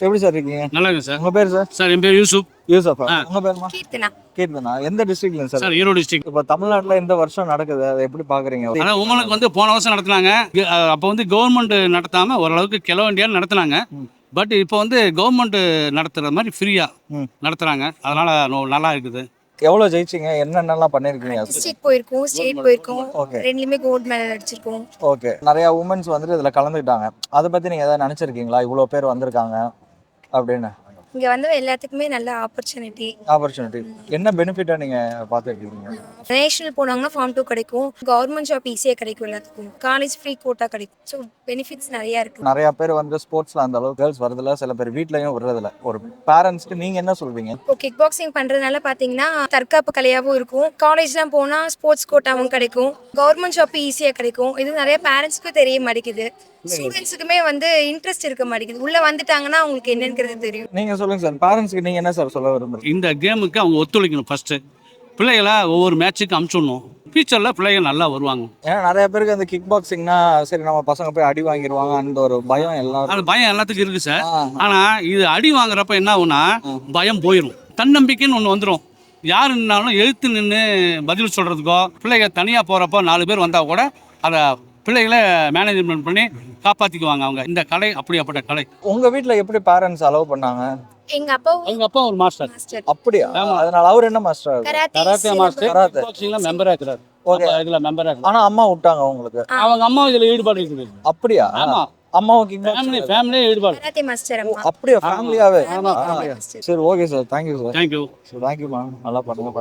எப்படி சார் இருக்கீங்க? நல்லா இருக்கு சார். உங்க பேர் சார்? சார் என் பேர் யூசுப். யூசஃபா? உங்க பேருமா? கீர்த்தனா. கீர்த்தனா. எந்த டிஸ்ட்ரிக்ட்ல சார்? Sir Erode district. இப்ப தமிழ்நாட்டுல இந்த வருஷம் நடக்குது, அதை எப்படி பாக்குறீங்க? ஆனா உமனுக்கு வந்து போன வருஷம் நடத்துனாங்க. அப்போ வந்து கவர்மெண்ட் நடத்தாம ஓரளவுக்கு கிலோ இண்டியா நடத்துனாங்க. பட் இப்போ வந்து கவர்மெண்ட் நடத்துற மாதிரி ஃப்ரீயா நடத்துறாங்க. அதனால நல்லா இருக்குது. எவ்வளவு ஜெயிச்சிங்க? என்னென்னலாம் பண்ணிருக்கீங்க? டிஸ்ட்ரிக்ட் போயிருக்கோம், ஸ்டேட் போயிருக்கோம். ஓகே. ரெண்டுலயுமே கோல்ட் மெடல் அடிச்சிருக்கோம். ஓகே. நிறைய உமன்ஸ் வந்துட்டு இதுல கலந்துக்கிட்டாங்க. அதை பத்தி நீங்க ஏதாவது நினைச்சிருக்கீங்களா? இவ்வளவு பேர் வந்திருக்காங்க அப்படின்னு. இங்க வந்து எல்லாத்துக்குமே நல்ல ஆப்பர்ச்சுனிட்டி. என்ன பெனிஃபிட்டா நீங்க பாத்துருக்கீங்க? நேஷனல் போனாங்கன்னா ஃபார்ம் 2 கிடைக்கும். கவர்மெண்ட் ஜாப் ஈஸியா கிடைக்கும் எல்லாத்துக்கும். காலேஜ் ஃப்ரீ கோட்டா கிடைக்கும். ஸோ பெனிஃபிட்ஸ் நிறைய இருக்கு. நிறைய பேர் வந்து ஸ்போர்ட்ஸ்ல அந்த அளவுக்கு கேர்ள்ஸ் வரதில்ல, சில பேர் வீட்லயும் விடுறதில்ல. ஒரு பேரண்ட்ஸ்க்கு நீங்க என்ன சொல்வீங்க? இப்போ கிக் பாக்ஸிங் பண்றதுனால பாத்தீங்கன்னா தற்காப்பு கலையாவும் இருக்கும். காலேஜ்லாம் போனா ஸ்போர்ட்ஸ் கோட்டாவும் கிடைக்கும். கவர்மெண்ட் ஜாப் ஈஸியா கிடைக்கும். இது நிறைய பேரண்ட்ஸ்க்கு தெரிய மாட்டேங்குது. ஸ்டூடெண்ட்ஸுக்குமே வந்து இன்ட்ரெஸ்ட் இருக்க மாட்டேங்குது. உள்ள வந்துட்டாங்கன்னா அவங்களுக்கு என்னங்கிறது தெரியும். நீங்க சொல்லுங்க சார், பேரண்ட்ஸ்க்கு நீங்க என்ன சார் சொல்ல விரும்புறீங்க? இந்த கேமுக்கு அவங்க ஒத்துழைக்கணும். ஃபர்ஸ்ட் பிள்ளைகளை ஒவ்வொரு மேட்சுக்கு அனுப்பிச்சிடணும். ஃபியூச்சரில் பிள்ளைகள் நல்லா வருவாங்க. ஏன்னா நிறைய பேருக்கு அந்த கிக் பாக்ஸிங்னா சரி நம்ம பசங்க போய் அடி வாங்கிடுவாங்க அந்த ஒரு பயம் எல்லாரும். அது பயம் எல்லாத்துக்கும் இருக்குது சார். ஆனால் இது அடி வாங்குறப்ப என்ன ஆகும்னா பயம் போயிடும். தன்னம்பிக்கைன்னு ஒன்று வந்துடும். யாருன்னாலும் எழுத்து நின்று பதில் சொல்கிறதுக்கோ, பிள்ளைகள் தனியாக போகிறப்போ 4 பேர் வந்தால் கூட அதை பிள்ளைகளை மேனேஜ்மெண்ட் பண்ணி காப்பாற்றிக்குவாங்க. அவங்க இந்த கலை அப்படியாப்பட்ட கலை. உங்க வீட்ல எப்படி பேரண்ட்ஸ் அலோவ் பண்ணாங்க? எங்க அப்பா ஒரு மாஸ்டர். அப்படியா? அதனால அவர் என்ன மாஸ்டர்? Karate master. கராத்தே. பாக்ஸிங்ல மெம்பரா இருக்கிறார். ஓகே. இதுல மெம்பரா இருக்கிறார். ஆனா அம்மா விட்டாங்க உங்களுக்கு? அவங்க அம்மா இதுல ஈடுபாடு இருக்குது. அப்படியா? ஆமா. அம்மாவுக்கு கிக் ஃபேமிலி ஈடுபாடு. கராத்தே மாஸ்டர் அம்மா. அப்படியா? ஃபேமிலியாவே? ஆமா. சரி, okay sir. Thank you sir. Thank you. Thank you ma'am. நல்லா பண்ணுங்க.